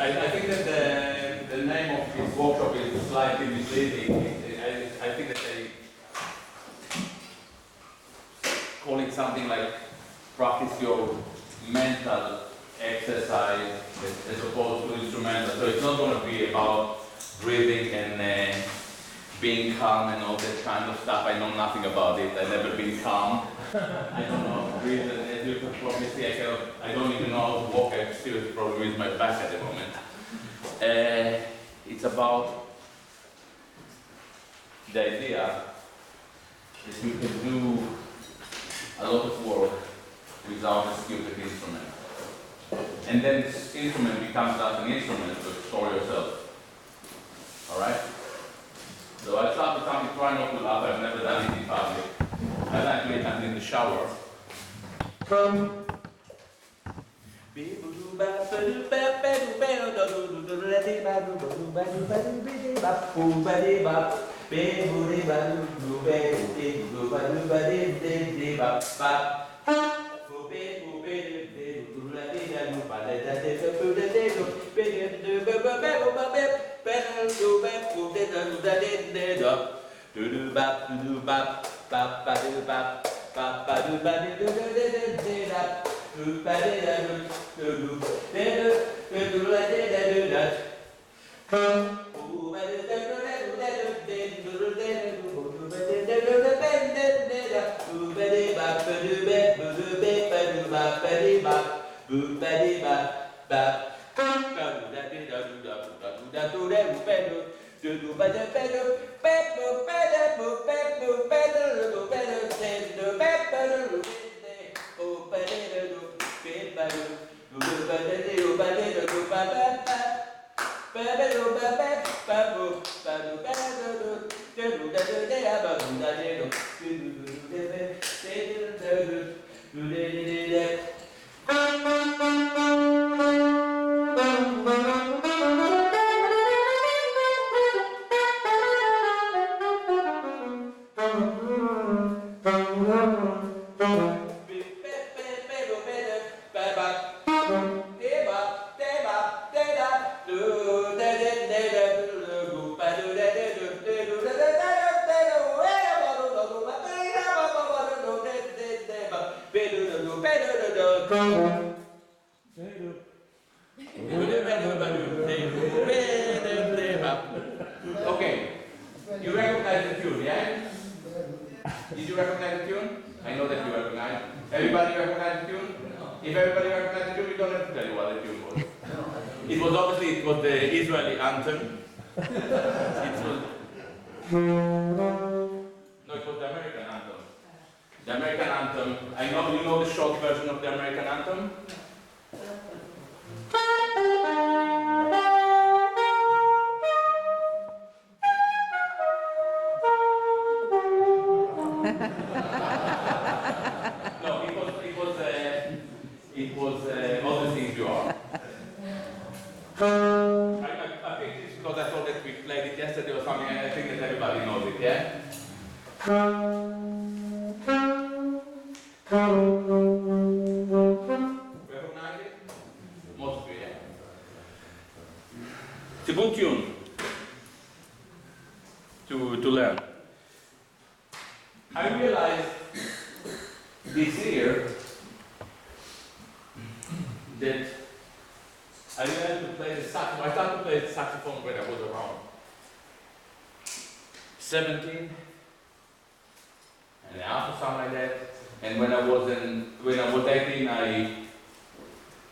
I think that the name of this workshop is slightly misleading. I think that they call it something like practice your mental exercise as opposed to instrumental. So it's not going to be about breathing and being calm and all that kind of stuff. I know nothing about it. I've never been calm. I don't know how to breathe, and as you can probably see, I don't even know how to walk. I have serious problem with my back at the moment. It's about the idea that you can do a lot of work without a skilled instrument. And then this instrument becomes as an instrument to explore yourself. Alright? So I start with something, try not to laugh. I've never done it in public. I like to it in the shower. Okay, you recognize the tune, yeah? Did you recognize the tune? I know that you recognize. Everybody recognize the tune? If everybody recognizes the tune, we don't have to tell you what the tune was. It was obviously the Israeli anthem. No, it was the American anthem. The American anthem. I know you know the short version of the American anthem. It was all the things you are. I think it's because I thought that we played it yesterday or something, and I think that everybody knows it, yeah? Recognize it? Most of you, yeah? It's a good tune to learn. I realized this year that I learned to play the saxophone. I started to play the saxophone when I was around 17 and a half or something like that. And when I was 18, I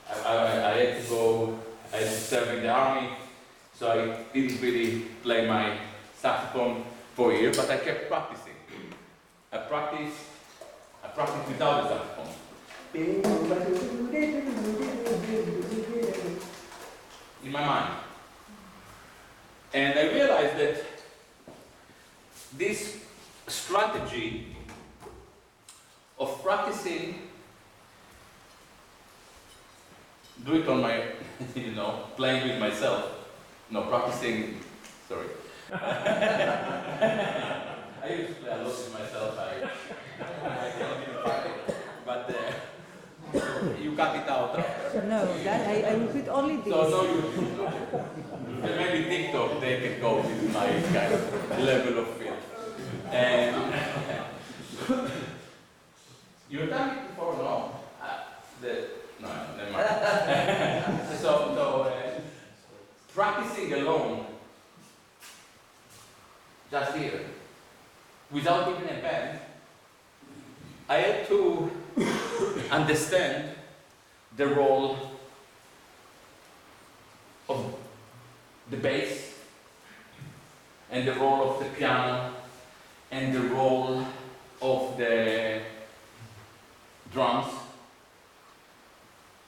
had to go. I had to serve in the army, so I didn't really play my saxophone for a year. But I kept practicing. I practiced without the saxophone. In my mind. And I realized that this strategy of practicing, do it on my, playing with myself, practicing, sorry. I used to play a lot with myself, I cannot even find it, but You cut it out. No, that I repeat only this. So maybe TikTok, they can go with my kind of level of film. You've done it before, no? No, never mind. Practicing alone, just here, without even a band, I had to understand the role of the bass and the role of the piano and the role of the drums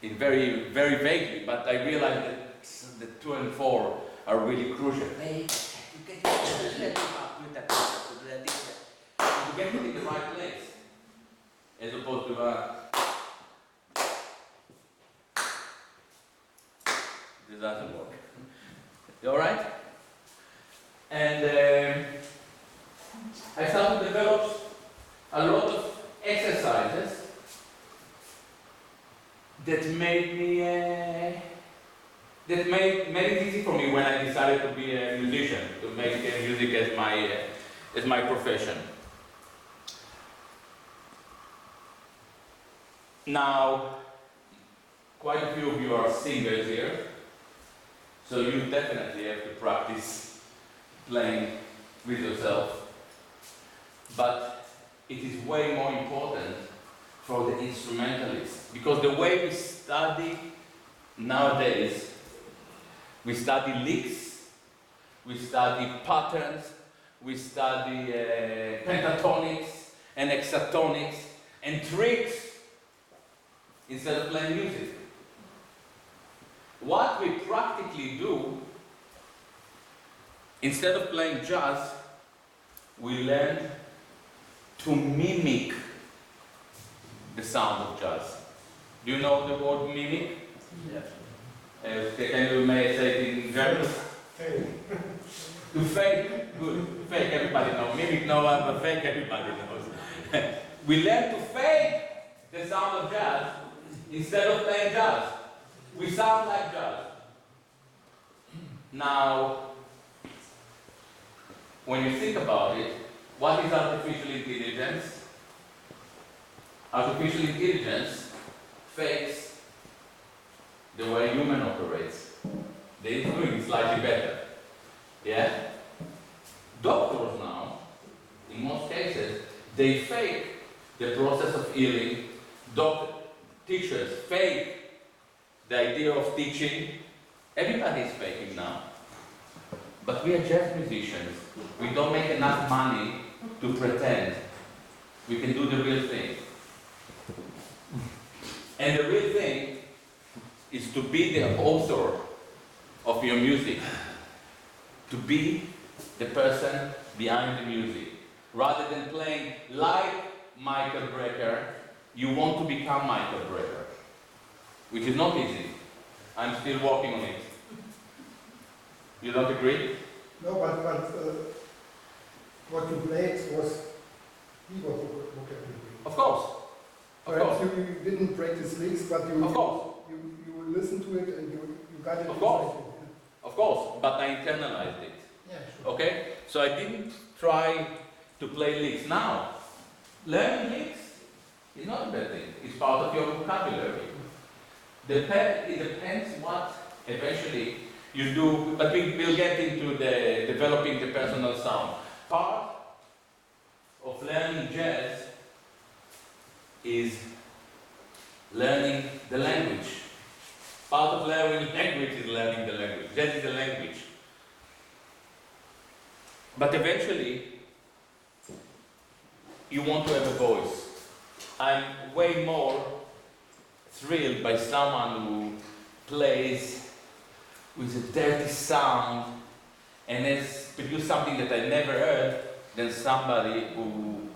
in very, very vaguely, but I realized that the 2 and 4 are really crucial. You get it in the right place, as opposed to this doesn't work. You all right? And I started to develop a lot of exercises that made it easy for me when I decided to be a musician, to make music as my profession. Now, quite a few of you are singers here, so you definitely have to practice playing with yourself. But it is way more important for the instrumentalists, because the way we study nowadays, we study licks, we study patterns, we study pentatonics and hexatonics and tricks instead of playing music. What we practically do, instead of playing jazz, we learn to mimic the sound of jazz. Do you know the word mimic? Yes. Can you may say it in German? Fake. To fake, good. Fake, everybody knows. Mimic, no one, but fake, everybody knows. We learn to fake the sound of jazz instead of playing jazz. We sound like jazz. Now, when you think about it, what is artificial intelligence? Artificial intelligence fakes the way human operates. They're doing it slightly better. Yeah? Doctors now, in most cases, they fake the process of healing. Teachers fake the idea of teaching. Everybody is faking now. But we are jazz musicians. We don't make enough money to pretend. We can do the real thing. And the real thing is to be the author of your music. To be the person behind the music. Rather than playing like Michael Brecker, you want to become Michael Brecker. Which is not easy. I'm still working on it. You don't agree? No, but what you played was keyboard vocabulary. Of course. Perhaps you didn't practice licks, but you listen to it and you got it. Of course. Of course, but I internalized it. Yeah, sure. Okay? So I didn't try to play licks. Now, learning licks is not a bad thing. It's part of your vocabulary. It depends what eventually you do, but we'll get into the developing the personal sound. Part of learning jazz is learning the language. Part of learning language is learning the language. Jazz is a language. But eventually, you want to have a voice. I'm way more thrilled by someone who plays with a dirty sound and has produced something that I never heard than somebody who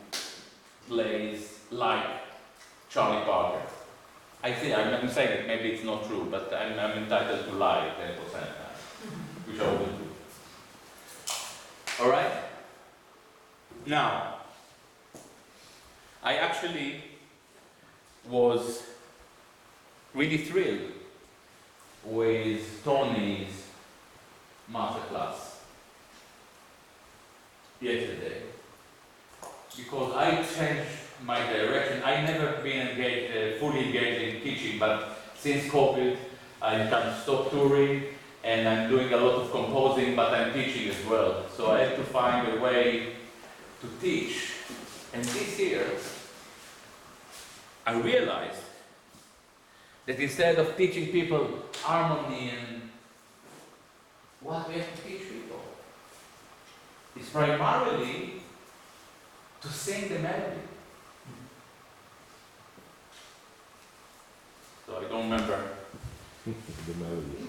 plays like Charlie Parker. I'm saying that maybe it's not true, but I'm entitled to lie 10%, which I will do. All right? Now, I actually was really thrilled with Tony's masterclass yesterday, because I changed my direction. I never been engaged, fully engaged in teaching, but since COVID, I kind of stopped touring, and I'm doing a lot of composing, but I'm teaching as well. So I had to find a way to teach. And this year, I realized that instead of teaching people harmony and what we have to teach people is primarily to sing the melody. So I don't remember. The melody.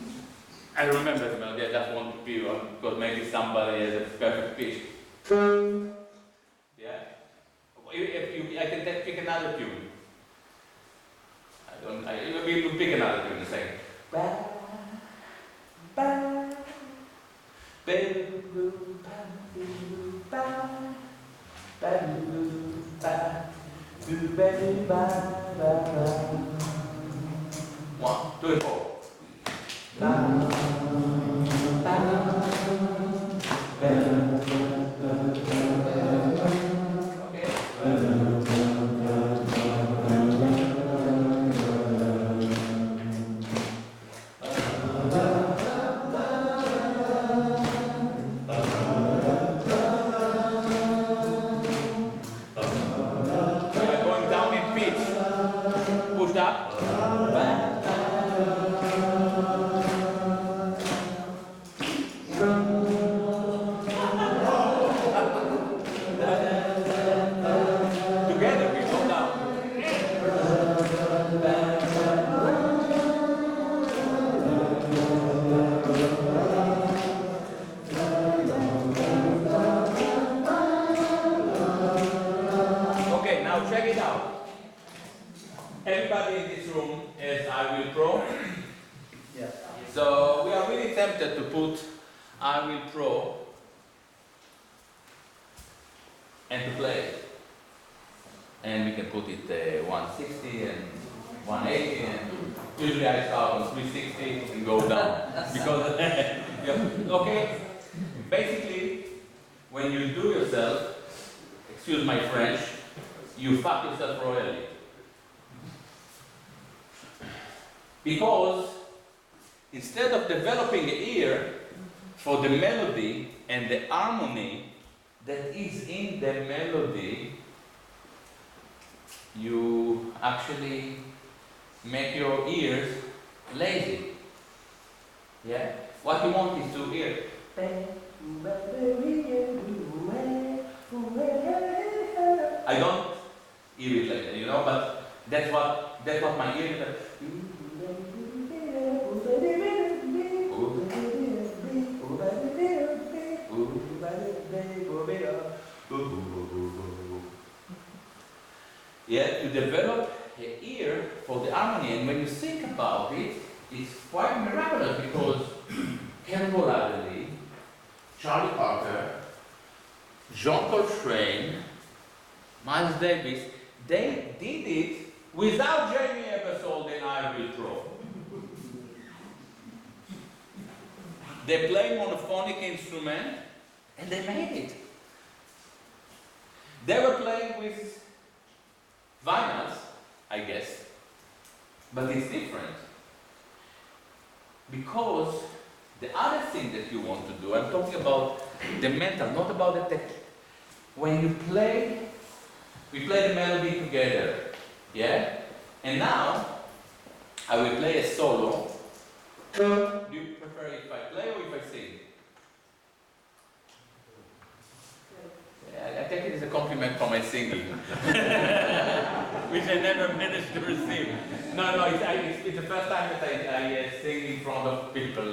I remember the melody, I just want to be on, because maybe somebody has a perfect pitch. Yeah? If you, I can pick another tune. We will pick another tune and say. Ba, ba, ba, one, two, and four. Because instead of developing an ear for the melody and the harmony that is in the melody, you actually make your ears lazy. Yeah? What you want is to hear. I don't hear it like that, you know, but that's what my ear does. Yeah, to develop an ear for the harmony, and when you think about it, it's quite miraculous because Ken Bolladley, Charlie Parker, John Coltrane, Miles Davis, they did it without Jamie Ebersole and I Will Pro. They play monophonic instrument and they made it. They were playing with vinyls, I guess, but it's different. Because the other thing that you want to do, I'm talking about the mental, not about the technique. When you play, we play the melody together, yeah? And now, I will play a solo. Do you prefer if I play or if I sing? Yeah, I take it as a compliment for my singing, which I never managed to receive. No, it's the first time that I sing in front of people.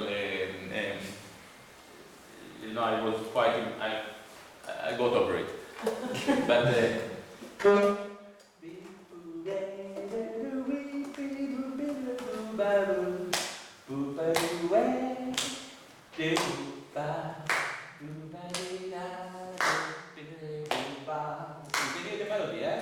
You know, I was quite, I got over it. But you can hear the melody, yeah?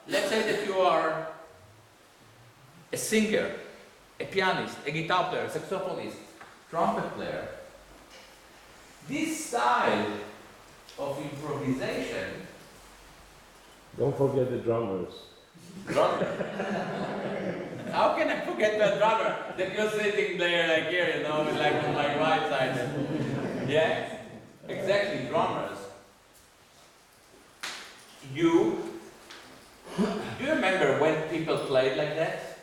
let's say that you are a singer, a pianist, a guitar player, a saxophonist, trumpet player. This style of improvisation. Don't forget the drummers. Drummer. How can I forget the drummer? That you're sitting there like here, you know, like on my right side. Yeah, exactly, drummers. Do you remember when people played like that?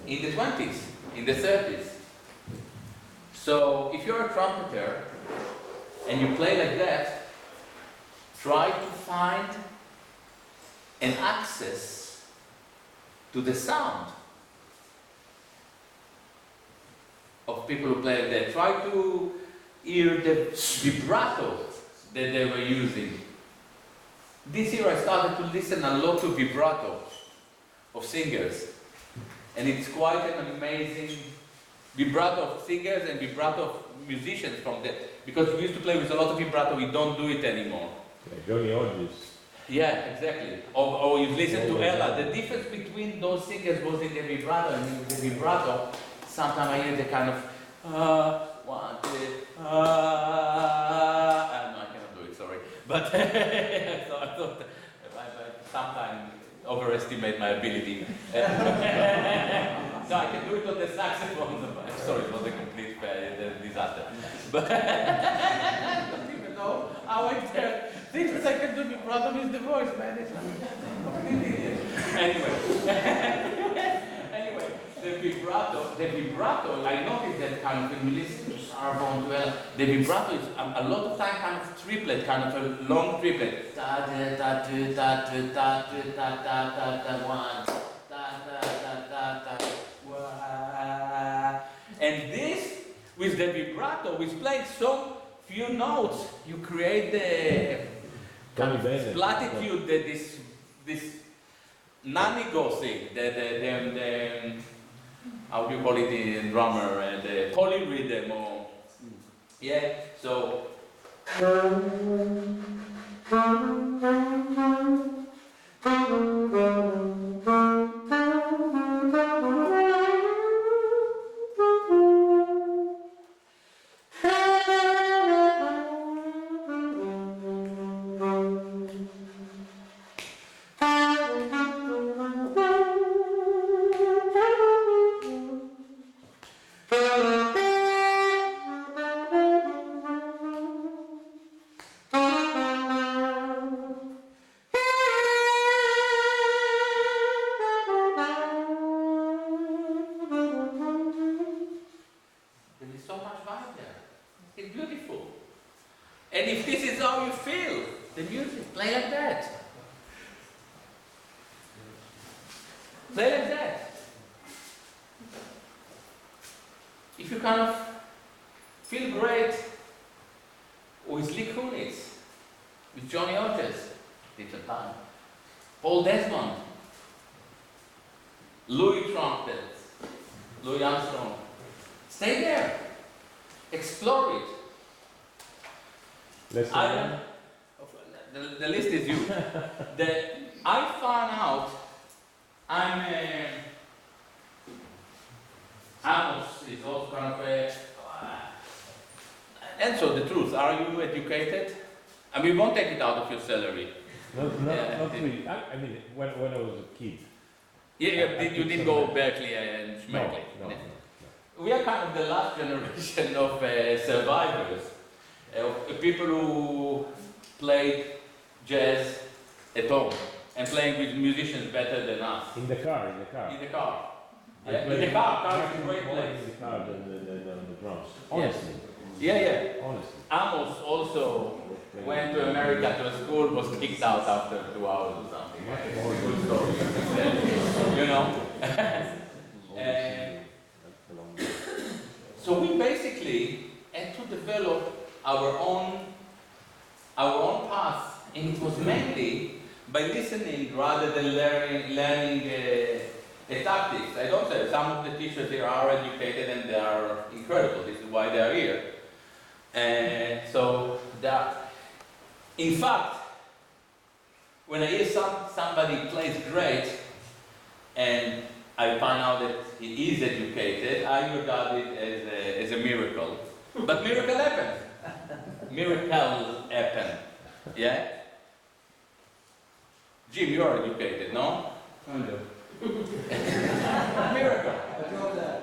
In the 20s, in the 30s. So if you're a trumpeter and you play like that, try to find an access to the sound of people who play like that. Try to hear the vibrato that they were using. This year I started to listen a lot to vibrato of singers. And it's quite an amazing vibrato of singers and vibrato of musicians from that. Because we used to play with a lot of vibrato, we don't do it anymore. Yeah, Johnny Hodges. Yeah, exactly. Or you listen to Ella. The difference between those singers was in the vibrato, and in the vibrato, sometimes I hear the kind of one, two, no, I cannot do it, sorry. But so I thought I sometimes overestimate my ability. No, I can do it on the saxophone. Sorry, it was a complete disaster. But I don't even know how I tell. Things I can do, the problem is the voice, man. It's anyway, the vibrato, I noticed that kind of when you listen to Sarabon well, the vibrato is a lot of time kind of triplet, kind of a long triplet. Da da da da da da da da da da one. Da da da da da. And this with the vibrato, with playing so few notes, you create the kind of platitude that this non-ego thing, the how do you call it in drummer, the polyrhythm, or yeah. So the list is you. I found out Amos is also kind of a... And so the truth, are you educated? I mean, we won't take it out of your salary. Not really. I mean, when I was a kid. Yeah, you didn't go Berkeley and Schmeckley. No. We are kind of the last generation of survivors. People who played jazz at home and playing with musicians better than us. In the car. In the car. Yeah, in the car is a great more place. in the car than the drums. Honestly. Yeah. Honestly. Amos also went to America to a school, was kicked out after 2 hours or something. Good story. You know? So we basically had to develop our own path, and it was mainly by listening rather than learning tactics. I don't say some of the teachers here are educated and they are incredible. This is why they are here. In fact, when I hear somebody plays great, and I find out that he is educated, I regard it as a miracle. But miracle happens. Miracles happen. Yeah? Jim, you are educated, no? Kind of. Miracle. I drove that.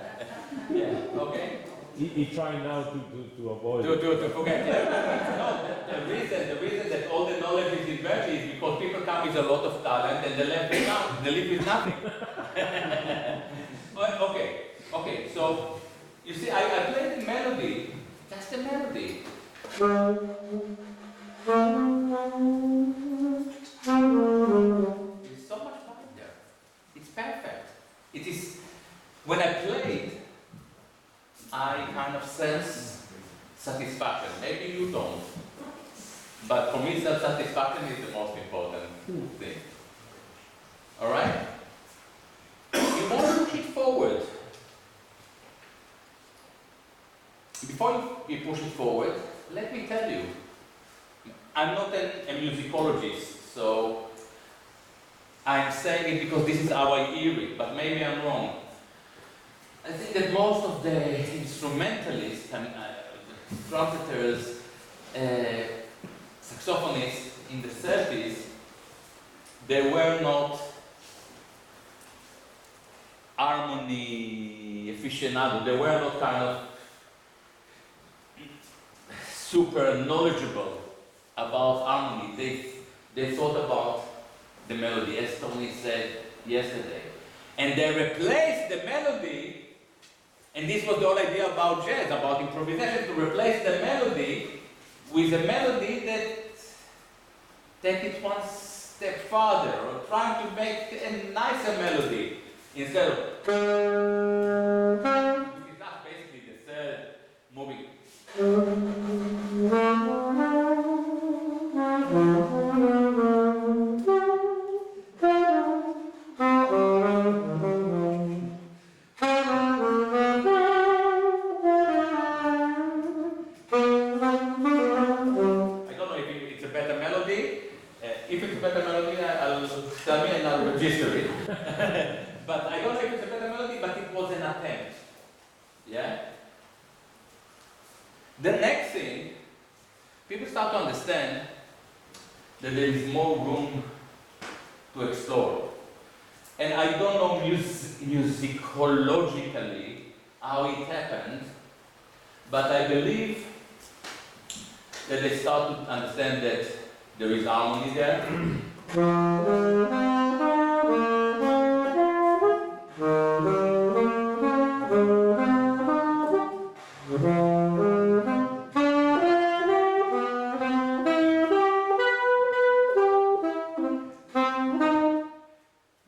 Yeah, okay. He tried now to avoid it. To forget. Yeah. No, the reason that all the knowledge is invented is because people come with a lot of talent and they leave with nothing. Okay, so you see, I played the melody, just a melody. There's so much fun there. It's perfect. It is, when I played, I kind of sense satisfaction. Maybe you don't. But for me, self-satisfaction is the most important thing. Alright? You want to push it forward. Before you push it forward, let me tell you, I'm not a musicologist, so I'm saying it because this is how I hear it, but maybe I'm wrong. I think that most of the instrumentalists and trumpeters, saxophonists in the 30s, they were not harmony aficionados. They were not kind of super knowledgeable about harmony. They thought about the melody, as Tony said yesterday. And they replaced the melody. And this was the whole idea about jazz, about improvisation, to replace the melody with a melody that takes it one step farther, or trying to make a nicer melody instead of. Which is not basically the third moving. But I don't know if it's a better melody, but it was an attempt. Yeah? The next thing, people start to understand that there is more room to explore. And I don't know musicologically how it happened, but I believe that they start to understand that there is harmony there.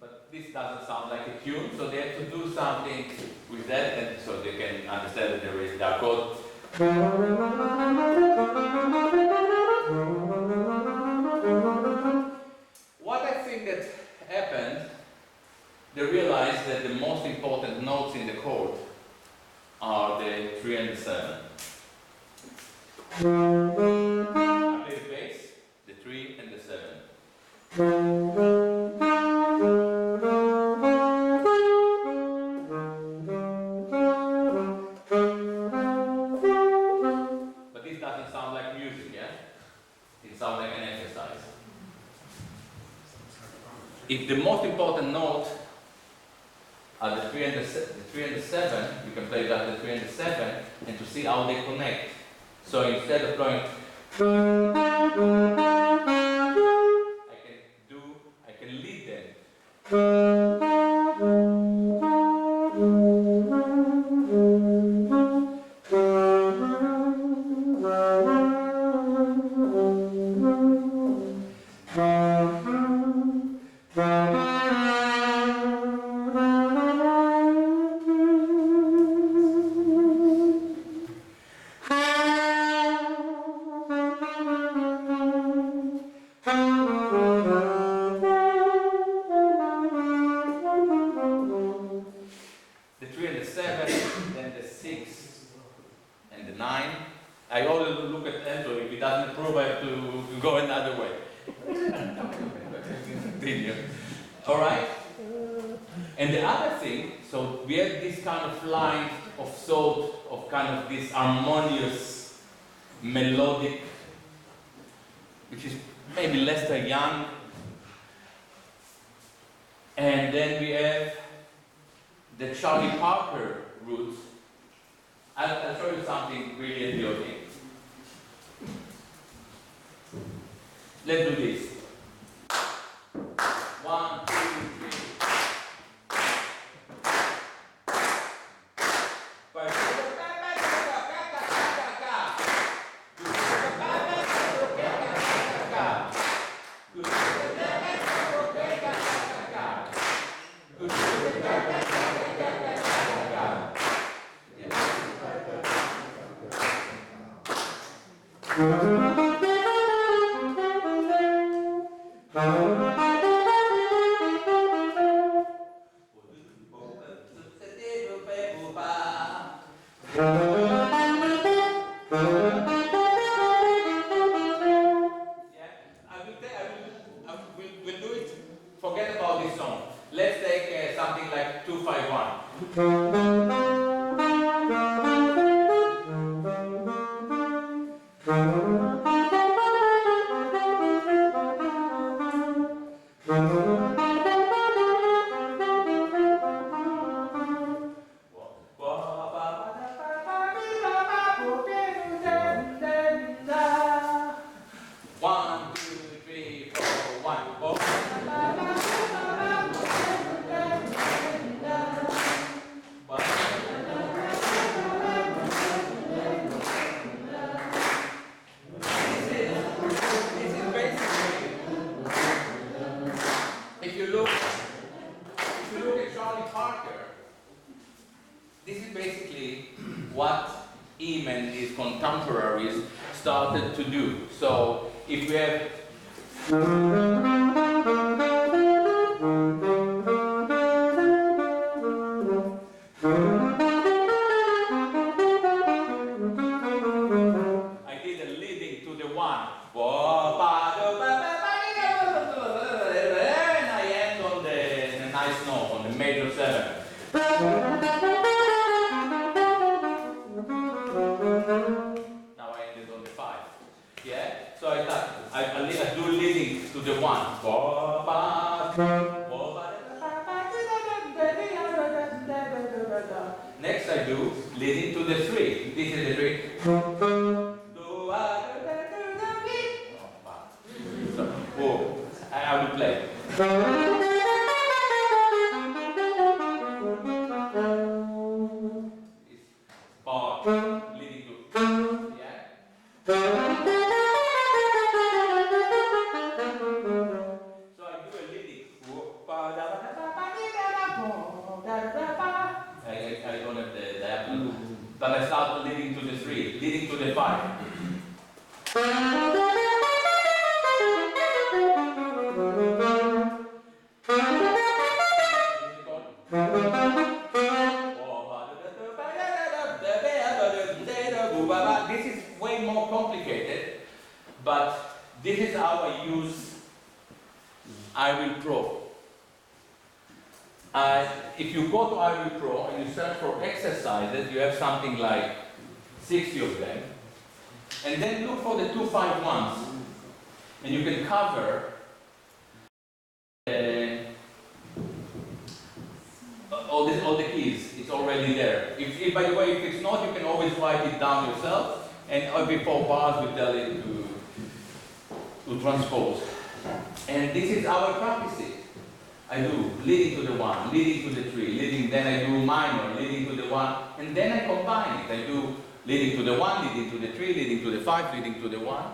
But this doesn't sound like a tune, so they have to do something with that, and so they can understand that there is the chord. What I think that happened, they realized that the most important notes in the chord are the 3 and the 7. I play the bass, the 3 and the 7. But this doesn't sound like music, yeah? It sounds like an exercise. If the most important note are the 3 and the 7, you can play just the 3 and the 7 and to see how they connect. So instead of going, I can lead them. And the other thing, so we have this kind of line of thought of kind of this harmonious, melodic, which is maybe Lester Young. And then we have the Charlie Parker roots. I'll show you something really idiotic. Let's do this. 1, 2, 3. We'll do it. Forget about this song. Let's take something like 251. Started to do. So if we have I did a leading to the one and I end on the nice note on the major 7. I do leading to the 1. Next I do leading to the 3. This is the 3. So, I will play. Leading to, yeah. Then I start leading to the 3, leading to the 5. This is way more complicated, but this is how I use I Will Pro. If you go to I Will Pro and you search for exercises, you have something like 60 of them. And then look for the 251s. And you can cover all the keys. It's already there. If, by the way, if it's not, you can always write it down yourself. And every 4 bars we tell it to transpose. And this is how I practice it. I do leading to the 1, leading to the 3, leading, then I do minor, leading to the 1, and then I combine it. I do leading to the 1, leading to the 3, leading to the 5, leading to the 1,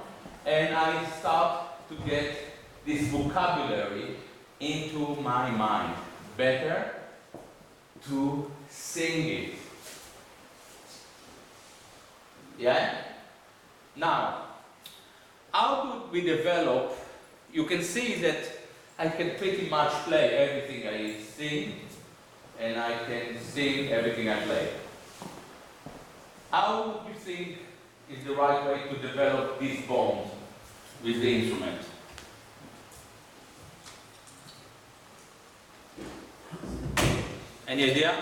and I start to get this vocabulary into my mind. Better to sing it. Yeah? Now, how do we develop? You can see that I can pretty much play everything I sing, and I can sing everything I play. How would you think is the right way to develop this bond with the instrument? Any idea?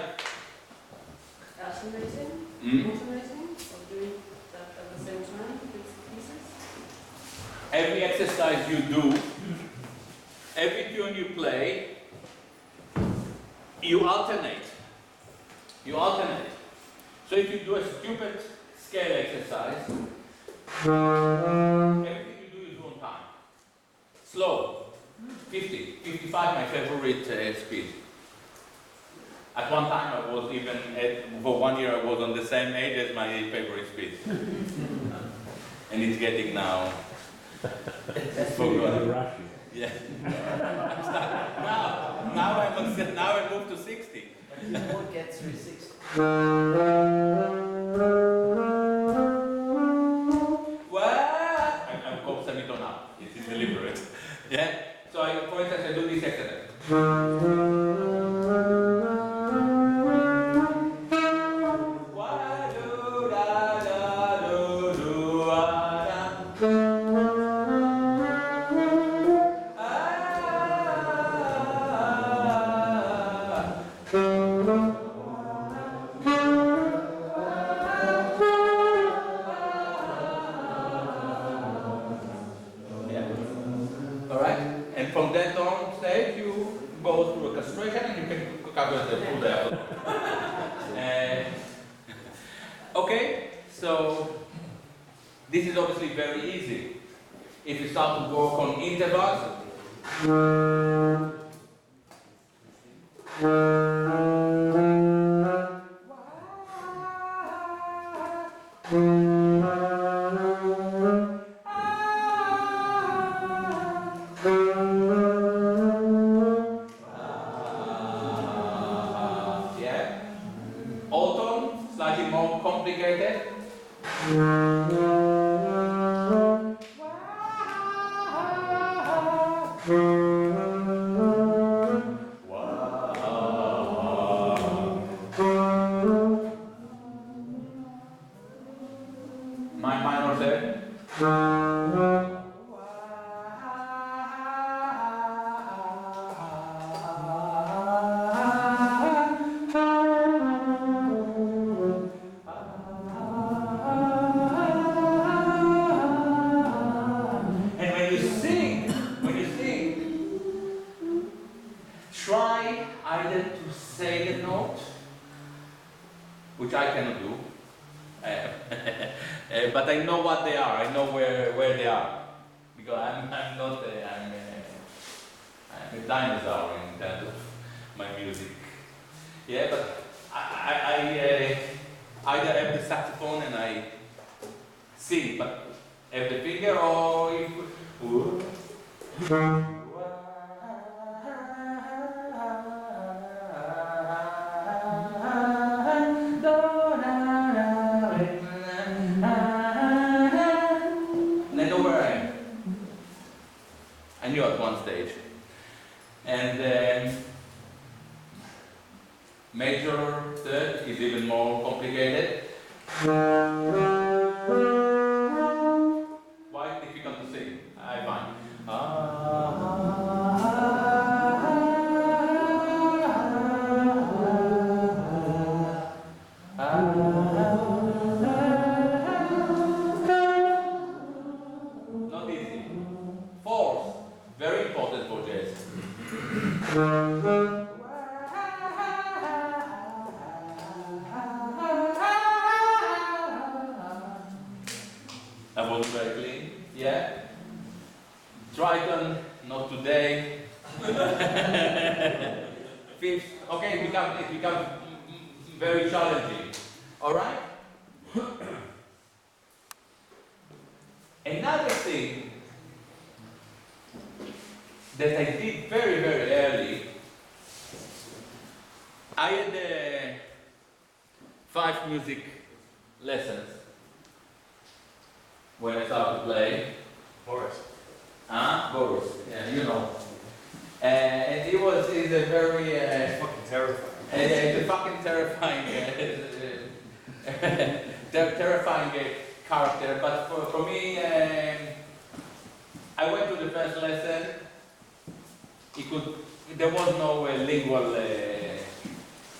Alternating, Mm? alternating, or doing that at the same time, bits and pieces. Every exercise you do, every tune you play, you alternate. You alternate. So if you do a stupid scale exercise, everything you do is one time. Slow. 50, 55, my favorite speed. At one time I was even, for 1 year I was on the same age as my favorite speed. And it's getting now. Really rushy. Yeah. now I moved to 60. You won't get 360. What? I'm called semitone up. It is deliberate. Yeah? So for instance, I do this exercise. From that on stage, you go through a castration and you can cover the full day. Okay, so this is obviously very easy. If you start to work on intervals, but I know what they are. I know where they are, because I'm a dinosaur in terms of my music. Yeah, but I either have the saxophone and I sing, but have the finger or if. At one stage, and major third is even more complicated. Quite difficult to sing, I find. Not easy. Fourth. Very important for jazz. That was very clean. Yeah. Triton, not today. Fifth. Okay, it becomes very challenging. All right. Another thing that I did very, very early, I had 5 music lessons when I started to play. Boris. Boris, yeah, you know. And it's a very... Fucking terrifying. It's a fucking terrifying, terrifying character, but for me, I went to the first lesson. There was no lingual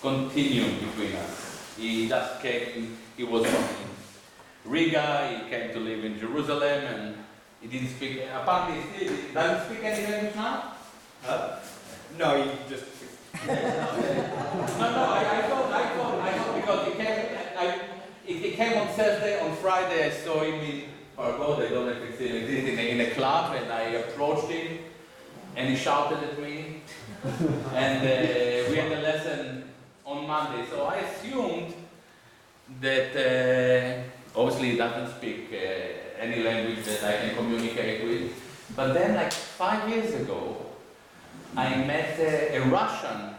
continuum between us. He just came, he was from Riga, he came to live in Jerusalem, and he didn't speak, apparently he doesn't speak any language now? No, you just. No, I thought because he came on Thursday, on Friday I saw him in Fargo, I don't know if it's still exists, in a club, and I approached him, and he shouted at me, and we had a lesson on Monday, so I assumed that obviously he doesn't speak any language that I can communicate with, but then like 5 years ago, I met a Russian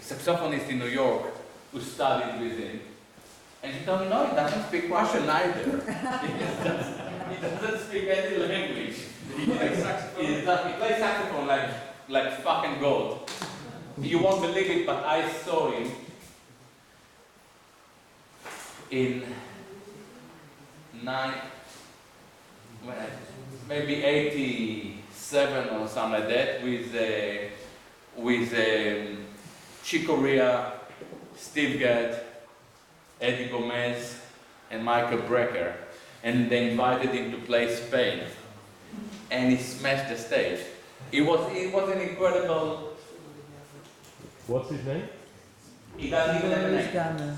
saxophonist in New York who studied with him. And he told me, no, he doesn't speak Russian either. he doesn't speak any language. He plays saxophone. He plays saxophone like fucking God. You won't believe it, but I saw him in maybe 87 or something like that with Chick Corea, Steve Gadd, Eddie Gomez, and Michael Brecker, and they invited him to play Spain, and he smashed the stage. It was an incredible. What's his name? He doesn't even have a name. Gamma.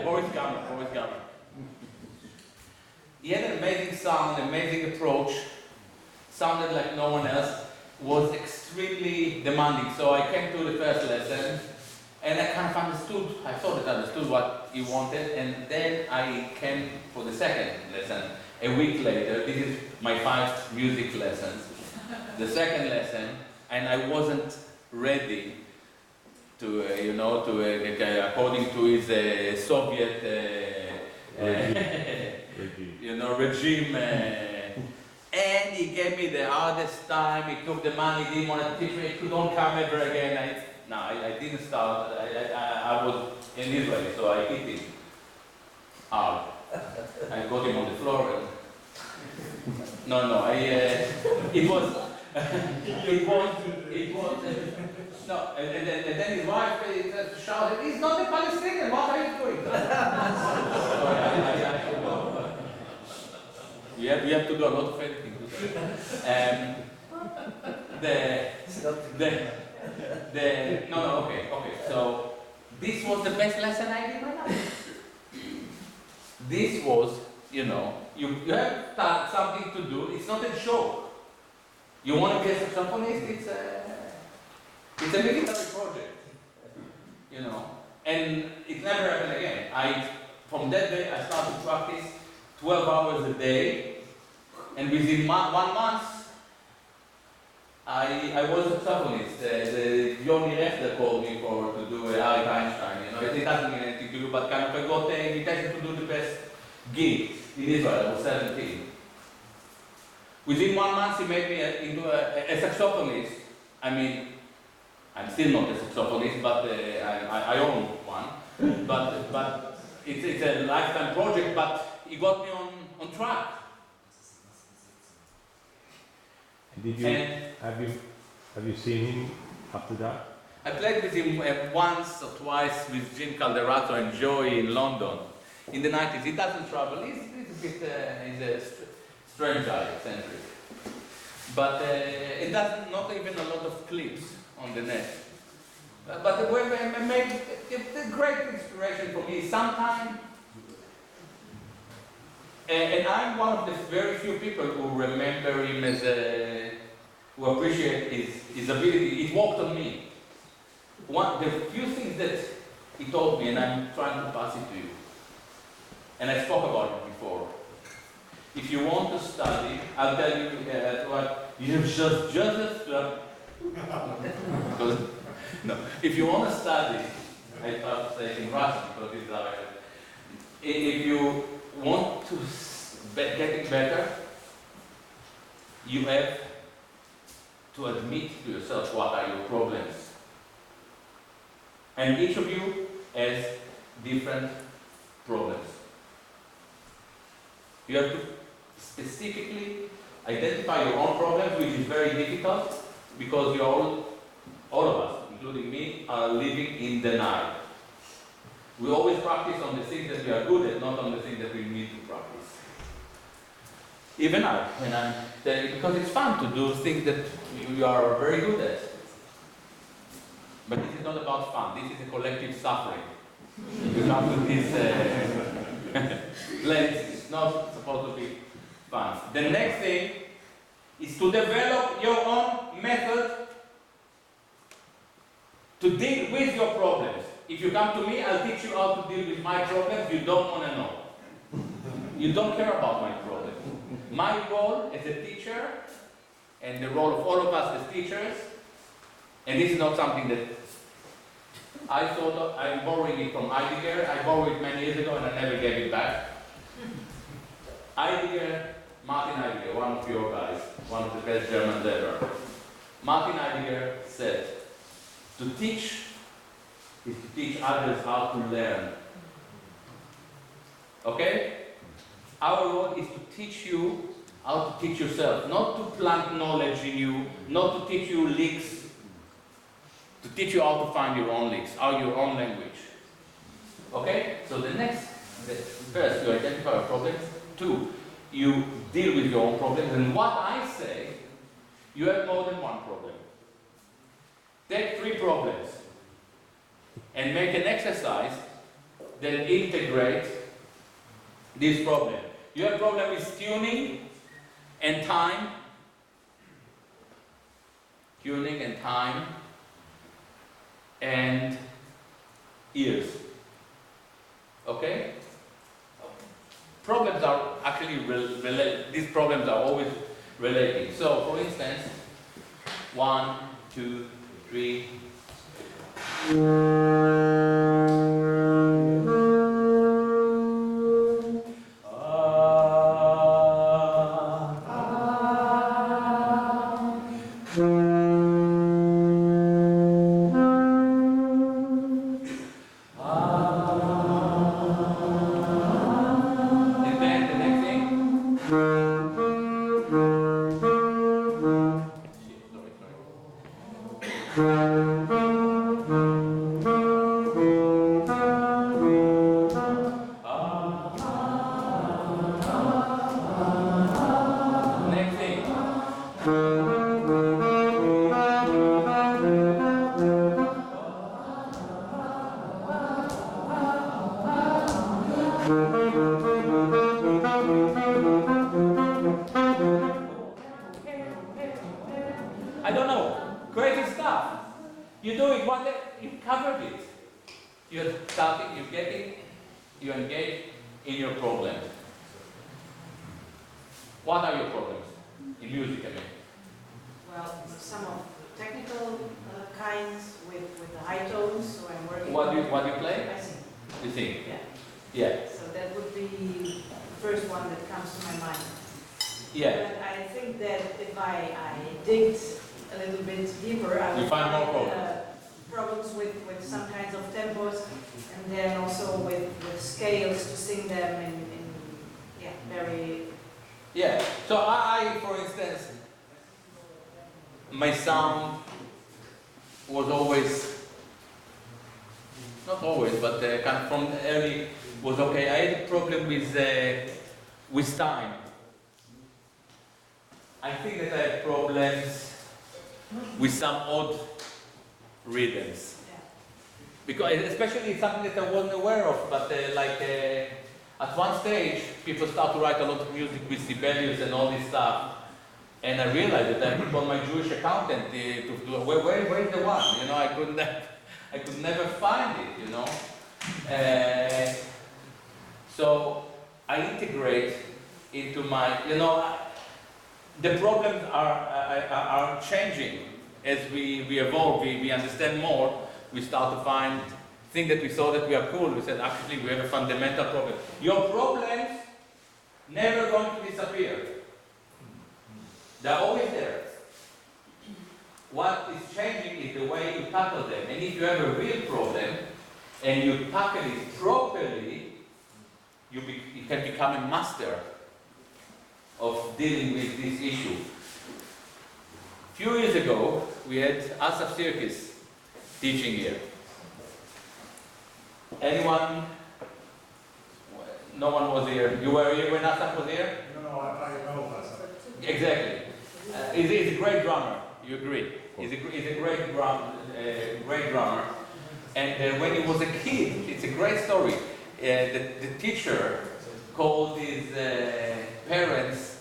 Boris Gamma. He had an amazing sound, amazing approach, sounded like no one else, was extremely demanding. So I came to the first lesson, and I kind of understood, I thought I understood what he wanted, and then I came for the second lesson. A week later, this is my 5 music lessons, the second lesson, and I wasn't ready to, according to his Soviet regime. And he gave me the hardest time. He took the money, he didn't want to teach me. He don't come ever again. I didn't start. I was in Israel, so I hit him hard. I got him on the floor. It was. No, and then his wife shouted, "He's not a Palestinian, what are you doing?" We have to do a lot of editing okay. So this was the best lesson I did in my life. This was, you have something to do. It's not a joke. You want to be a saxophonist? It's a military project, and it never happened again. From that day, I started to practice 12 hours a day, and within 1 month, I was a saxophonist. The Yoni Refter called me to do Arik Einstein. It doesn't mean anything to you, but kind of I got an invitation to do the best gig in Israel. I was 17. Within 1 month, he made me into a saxophonist. I'm still not a saxophonist, but I own one. But it's a lifetime project. But he got me on track. Have you seen him after that? I played with him once or twice with Jim Calderato and Joey in London in the 90s. He doesn't travel. He's he's a strange guy, eccentric. But it doesn't, not even a lot of clips on the net. But the way I made a great inspiration for me sometime. And I'm one of the very few people who remember him as who appreciate his ability. It worked on me. The few things that he told me, and I'm trying to pass it to you, and I spoke about it before. If you want to study, I'll tell you what you just no. If you want to study, I start saying Russian because it's if you want to get it better, you have to admit to yourself what are your problems. And each of you has different problems. You have to specifically identify your own problems, which is very difficult because you're all of us, including me, are living in denial. We always practice on the things that we are good at, not on the things that we need to practice. Even I, when I'm there, because it's fun to do things that you are very good at. But this is not about fun, this is a collective suffering. You come to this place, it's not supposed to be fun. The next thing is to develop your own method to deal with your problems. If you come to me, I'll teach you how to deal with my problems you don't want to know. You don't care about my problems. My role as a teacher, and the role of all of us as teachers, and this is not something that I thought of, I'm borrowing it from Heidegger. I borrowed it many years ago and I never gave it back. Martin Heidegger, one of your guys, one of the best Germans ever. Martin Heidegger said, to teach is to teach others how to learn. Okay? Our role is to teach you how to teach yourself, not to plant knowledge in you, not to teach you licks, to teach you how to find your own licks, your own language. Okay? So first, you identify your problems. 2, you deal with your own problems. And what I say, you have more than one problem. Take 3 problems and make an exercise that integrate this problem. You have a problem with tuning and time. Tuning and time and ears. Okay? Problems are actually related. These problems are always relating. So, for instance, 1, 2, 3. I don't know, creative stuff. You do it one day, you covered it. You're starting, you engage in your problem. What are your problems in music, I mean? Well, some of technical kinds with the high tones, so I'm working. What do you play? I sing. You sing? Yeah. Yeah. So that would be the first one that comes to my mind. Yeah. But I think that if I digged a little bit deeper, I would find more problems. Problems with some kinds of tempos, and then also with scales to sing them in very. Yeah. So I, for instance, my sound was always, not always, but kind of from early was okay. I had a problem with time. I think that I had problems with some odd rhythms. Yeah. Because especially something that I wasn't aware of, but at one stage people start to write a lot of music with Sibelius and all this stuff. And I realized that I put on my Jewish accountant to do, where is the one? You know, I could never find it, you know. So I integrate into my, you know, the problems are changing as we evolve, we understand more, we start to find things that we saw that we are cool. We said, actually, we have a fundamental problem. Your problems never going to disappear. They're always there. What is changing is the way you tackle them. And if you have a real problem and you tackle it properly, you can become a master of dealing with this issue. A few years ago, we had Asaf Sirkis teaching here. Anyone? No one was here. You were here when Asaf was here? No, I know Asaf. Exactly. He's a great drummer. You agree? He's a great drummer. And when he was a kid, it's a great story. The teacher called his parents.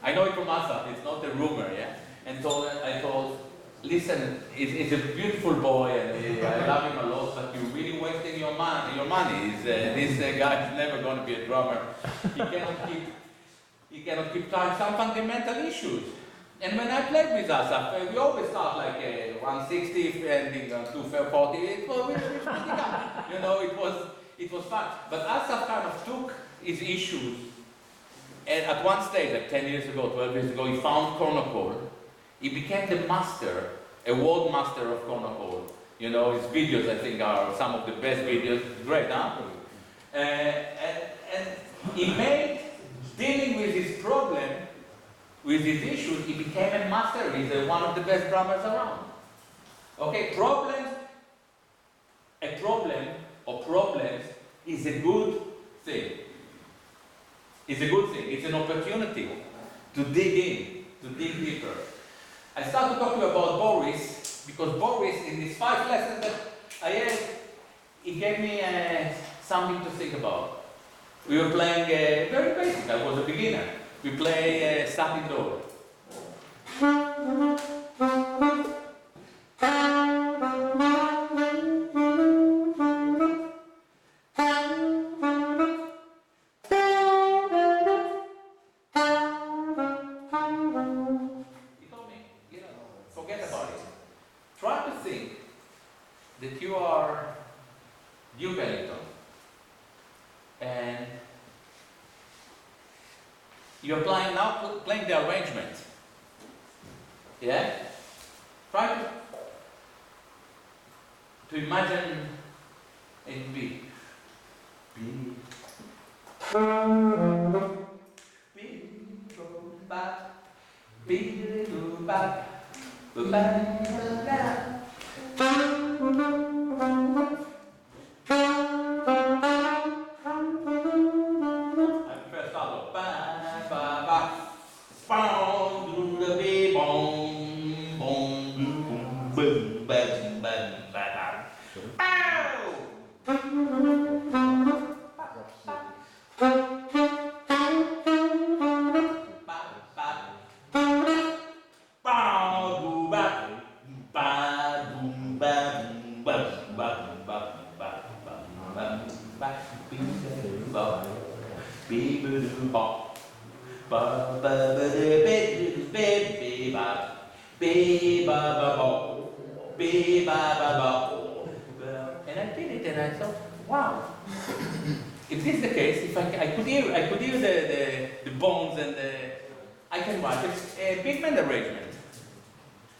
I know it from Asaf. It's not a rumor, yeah. And I told, listen, he's a beautiful boy, and I love him a lot. But you're really wasting your money. This guy is never going to be a drummer. He cannot keep time. Some fundamental issues. And when I played with Asaf, we always start like 160, ending on 240. It was really good. You know, it was fun. But Asaf kind of took his issues, and at one stage, like 10 years ago, 12 years ago, he found cornhole. He became the master, a world master of cornhole. You know, his videos, I think, are some of the best videos. Great, huh? And he made dealing with his problem, with his issues, he became a master. He's one of the best drummers around. Okay, a problem or problems is a good thing. It's a good thing. It's an opportunity to dig in, to dig deeper. I start to talk to you about Boris, because Boris, in these 5 lessons that I had, he gave me something to think about. We were playing very basic. I was a beginner. We play Stati Dor. Forget about it. Try to think that you are Duke Ellington and you're playing the arrangement. Yeah? Try to imagine it B. B. And I did it, and I thought, wow. If this is the case, if I could hear the bones and I can write a big band arrangement.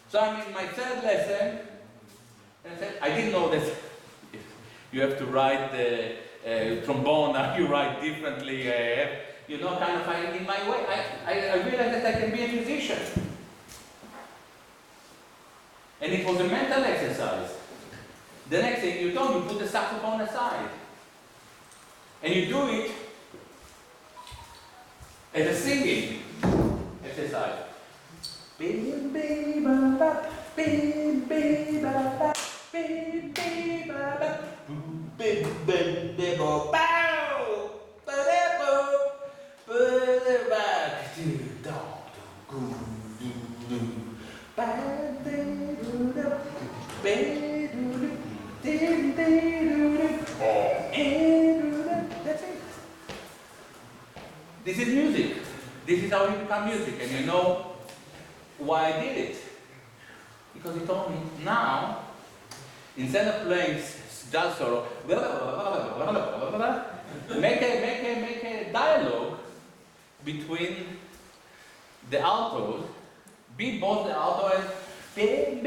So I'm in my 3rd lesson, and I said, I didn't know that you have to write the trombone, now you write differently, you know, kind of in my way. I realized that I can be a musician. And it was a mental exercise. The next thing you don't, you put the saxophone aside. And you do it as a singing exercise. That's it. This is music. This is how you become music. And you know why I did it? Because he told me, now, instead of playing jazz solo, make a dialogue between the altos, beat both the alto and and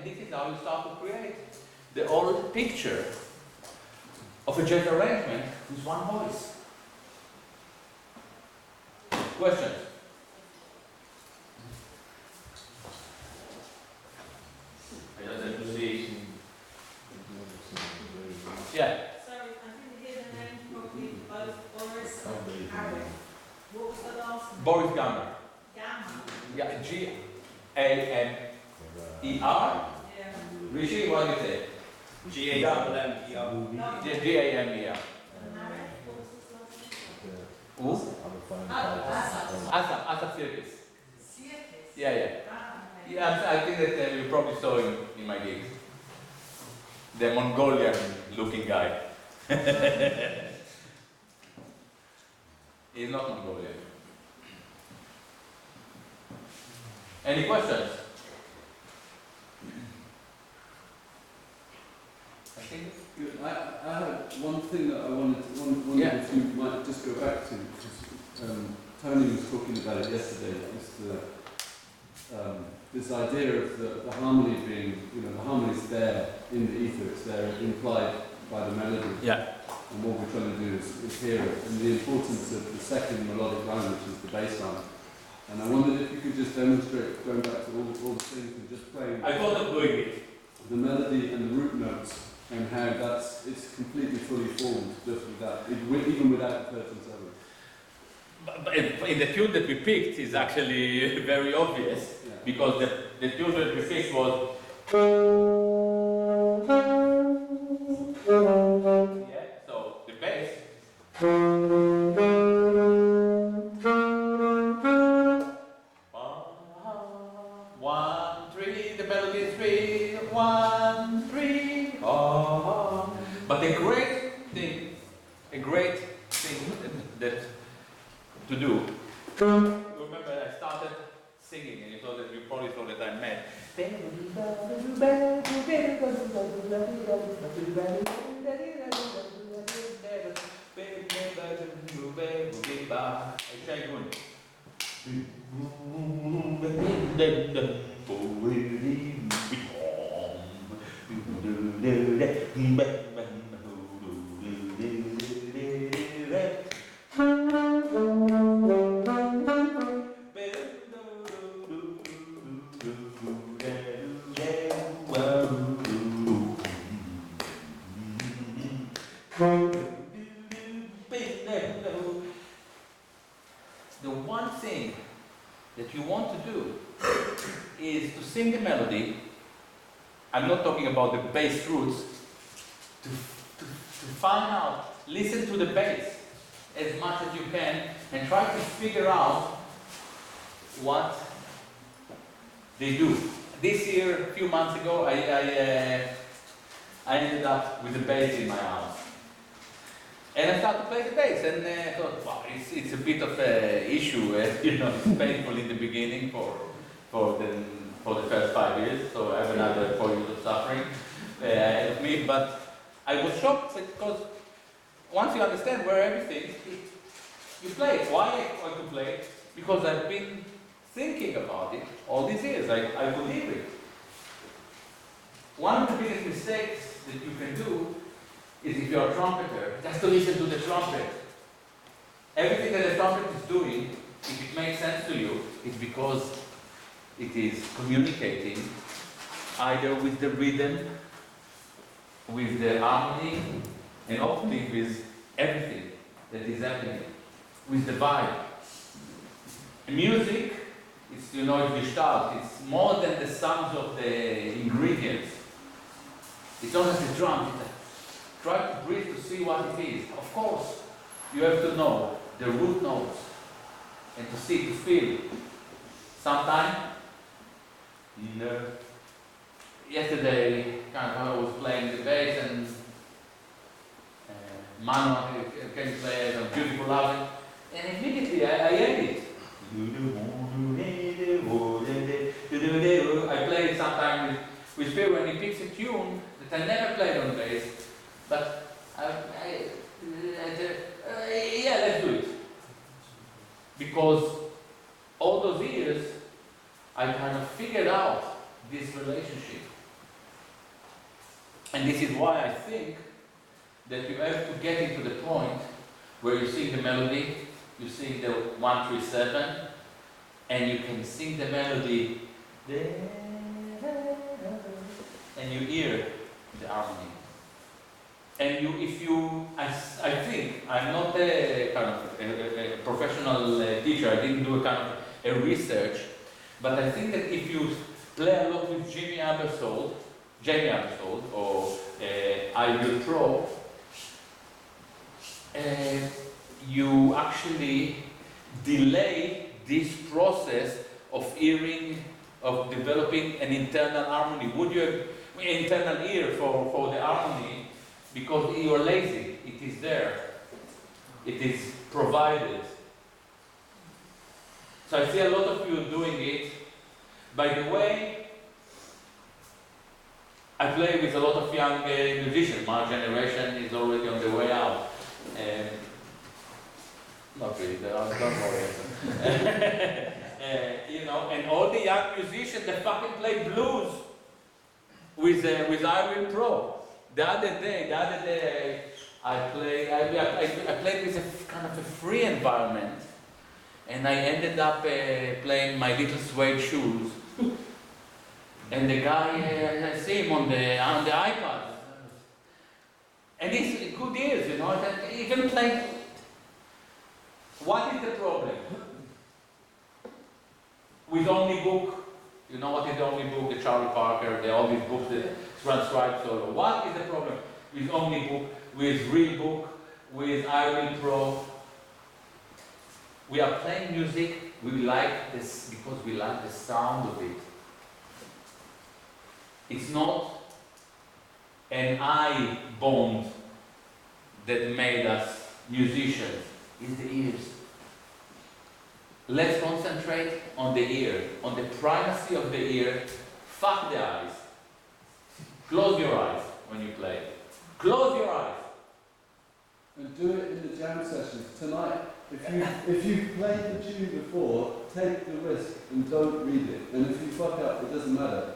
this is how you start to create the whole picture of a jazz arrangement with one voice. Questions? I just have to see. Yeah. Sorry, I didn't hear the name properly. Both Boris and Aaron. What was the last name? Boris Gammer. Gamma. Yeah, Gamer. Yeah. Rishi, what do you say? G-A-M-M-E-R. Yeah, Gamer. And Aaron, what was his last name? Who? Asaf Sirkis. Sirkis. Yeah, yeah. Okay. Yeah, I think that you probably saw him in my gigs. The Mongolian looking guy. He's not Mongolian. Any questions? I think. I had one thing that I wanted Yeah. if you might just go back to, because Tony was talking about it yesterday, this idea of the harmony being, the harmony's there in the ether, it's there implied by the melody. Yeah. And what we're trying to do is hear it, and the importance of the second melodic line, which is the bass line. And I wondered if you could just demonstrate, going back to all the things and just playing I thought of doing it. the melody and the root notes, and how it's completely fully formed just with that, even without the 13th seven. But in the tune that we picked is actually very obvious, Yeah. because the tune that we picked was. Yeah, so the bass. One, three, the melody is three, 1, 3, oh. But a great thing that to do. Remember, I started singing, and you thought that you probably thought that I'm mad. The one thing that you want to do is to sing the melody. I'm not talking about the bass roots. To find out, listen to the bass as much as you can, and try to figure out what they do. This year, a few months ago, I ended up with the bass in my house. And I started to play the bass, and I thought, wow, it's a bit of an issue. It's painful in the beginning for the first 5 years, so I have another 4 years of suffering ahead of me. But I was shocked because once you understand where everything, you play it. Why I want to play it? Because I've been thinking about it all these years. I believe it. One of the biggest mistakes that you can do is, if you're a trumpeter, just to listen to the trumpet. Everything that the trumpet is doing, if it makes sense to you, is because it is communicating either with the rhythm, with the harmony, and hopefully with everything that is happening, with the vibe. And music, it's gestalt, it's more than the sums of the ingredients. It's not just the drum. Try to breathe to see what it is. Of course, you have to know the root notes and to see, to feel. Sometimes, yesterday, I was playing the bass, and Manu came to play some beautiful loving, and immediately I ate it. I play it sometimes with Phil when he picks a tune that I never played on bass. But yeah, let's do it. Because all those years, I kind of figured out this relationship. And this is why I think that you have to get into the point where you sing the melody, you sing the 1, 3, 7, and you can sing the melody, and you hear the harmony. And I think, I'm not a kind of a professional teacher, I didn't do a kind of a research, but I think that if you play a lot with Jamie Abersold, or I Will Pro, you actually delay this process of hearing, of developing an internal harmony. Would you have internal ear for the harmony? Because you are lazy, it is there, it is provided. So I see a lot of you doing it. By the way, I play with a lot of young musicians. My generation is already on the way out. Not really, don't worry. You know, and all the young musicians, they fucking play blues with I Will Pro. The other day, I played with a kind of a free environment, and I ended up playing My Little Suede Shoes. And the guy, I see him on the iPad, and he's good ears, you know. He can play. What is the problem? With only book, you know what is the only book? The Charlie Parker, all these books, the transcribed solo. What is the problem with only book, with real book, with I Will Pro? We are playing music, we like this because we like the sound of it. It's not an eye bond that made us musicians, it's the ears. Let's concentrate on the ear, on the primacy of the ear. Fuck the eyes. Close your eyes when you play. Close your eyes. And do it in the jam sessions. Tonight, if you've played the tune before, take the risk and don't read it. And if you fuck up, it doesn't matter.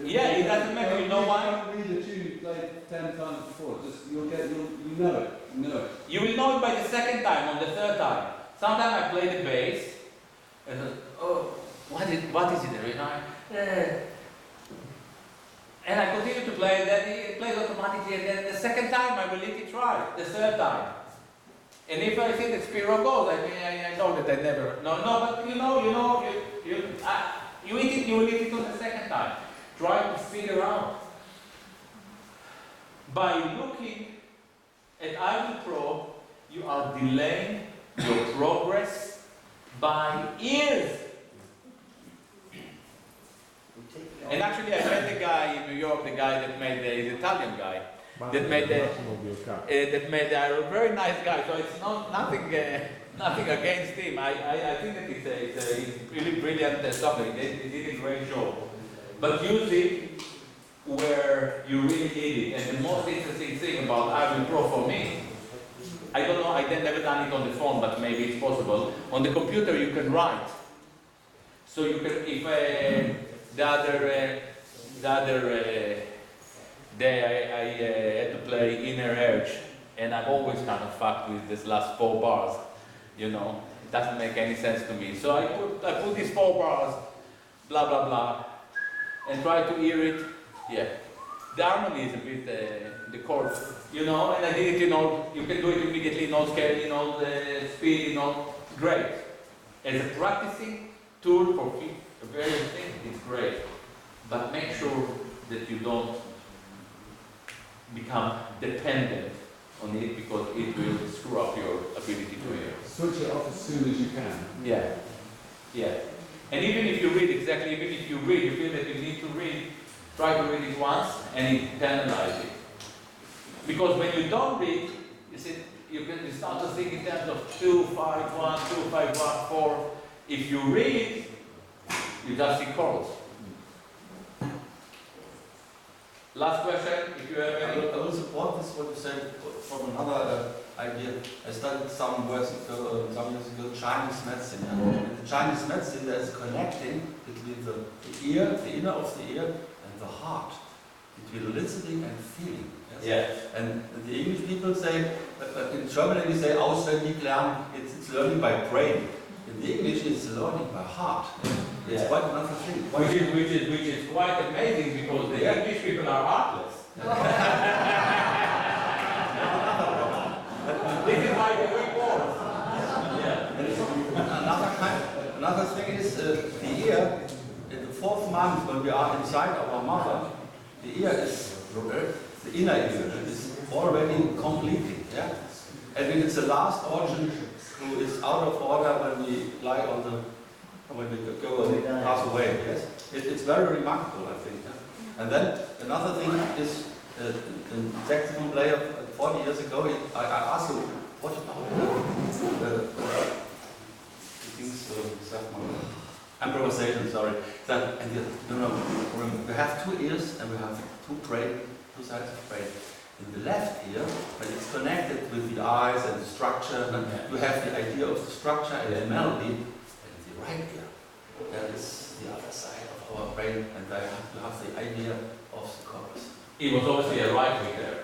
Yeah, it doesn't matter. You know why? Don't read the tune you played 10 times before. Just you know it. You know it. You will know it by the second time, on the third time. Sometimes I play the bass, and oh, what is it? You know, and I continue to play, and then it plays automatically, and then the second time I will let it try, the third time. And if I see that Spiro goes, I know that I never, but you eat it, you will eat it on the second time. Try to figure out. By looking at I Will Pro, you are delaying your progress by years. And actually, I met the guy in New York, the guy that made the Italian guy, that made a very nice guy. So it's nothing against him. I think that it's really brilliant stuff. He did a great job. But use it where you really need it. And the most interesting thing about I Will Pro for me, I don't know, I never done it on the phone, but maybe it's possible. On the computer you can write. So you can, if the other day I had to play Inner Urge, and I've always kind of fucked with this last 4 bars, you know. It doesn't make any sense to me. So I put these 4 bars, blah blah blah, and try to hear it. Yeah. The harmony is a bit, the chords, you know, and I did it, you know, you can do it immediately in all scale, in all speed, in all, great. As a practicing tool for various things, it's great. But make sure that you don't become dependent on it, because it will screw up your ability to hear. Switch it off as soon as you can. Yeah, yeah. And even if you read, you feel that you need to read, try to read it once and internalize it. Because when you don't read, you start to think in terms of 2, 5, 1, 2, 5, 1, 4. If you read, you just see chords. Last question, if you have any. I will support this, what you said, from another idea. I studied some years ago Chinese medicine. And in the Chinese medicine, there is connecting between the ear, the inner of the ear, and the heart, between listening and feeling. Yeah. And the English people say, in Germany we say auswendig lernen, it's learning by brain. In the English it's learning by heart. It's Yeah. quite another thing. Which is quite amazing because the English people are heartless. This is why they work more. Yeah. Another thing is the ear. In the 4th month, when we are inside our mother, the ear is the inner ear is already completing. Yeah. And when it's the last organ who is out of order when we lie on the when we go and pass away. Yes. It's very remarkable, I think. Yeah? And then another thing is the saxophone player 40 years ago. I asked him, what about improvisation, sorry. And we have 2 ears and we have 2 sides of brain. In the left ear, but it's connected with the eyes and the structure, and you have the idea of the structure and the melody. And the right ear, that is the other side of our brain, and you have the idea of the chorus. It was obviously a right winger.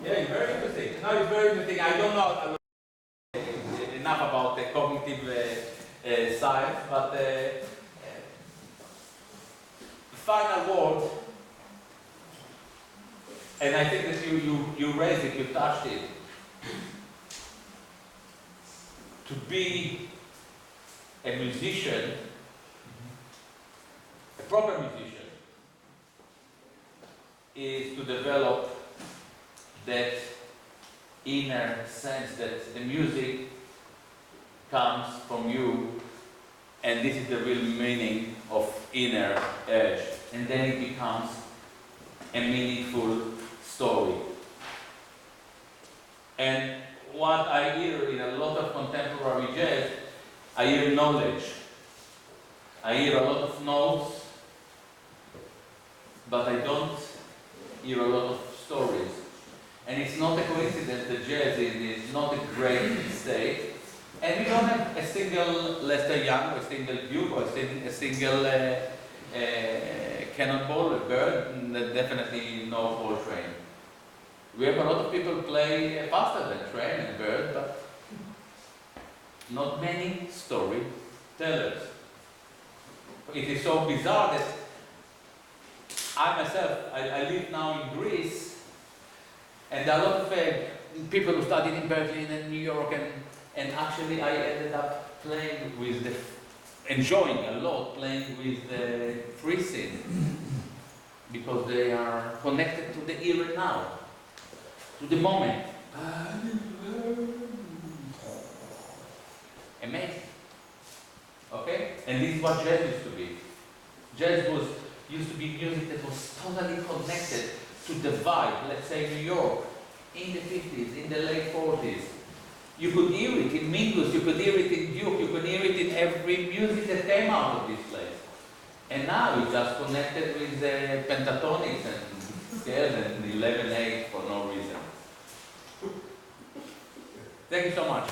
Yeah, it's very interesting. No, it's very interesting. I don't know enough about the cognitive side, but the final word, and I think that you raised it, you touched it. To be a musician, a proper musician, is to develop that inner sense that the music comes from you, and this is the real meaning of inner edge, and then it becomes a meaningful story. And what I hear in a lot of contemporary jazz, I hear knowledge. I hear a lot of notes, but I don't hear a lot of stories. And it's not a coincidence that jazz is not a great state. And we don't have a single Lester Young, or a single Duke, or a single Cannonball, a Bird, and definitely no Coltrane. We have a lot of people play faster than Train and Bird, but not many storytellers. It is so bizarre that I myself, I live now in Greece, and there are a lot of people who studied in Berkeley and in New York, and actually I ended up playing with enjoying a lot playing with the free scene, because they are connected to the here and now, to the moment. Amazing. Okay? And this is what jazz used to be. Jazz used to be music that was totally connected to the vibe. Let's say New York, in the 50s, in the late 40s. You could hear it in Mingus, you could hear it in Duke, you could hear it in every music that came out of this place. And now it's just connected with pentatonics and scales and 11/8 for no reason. Thank you so much.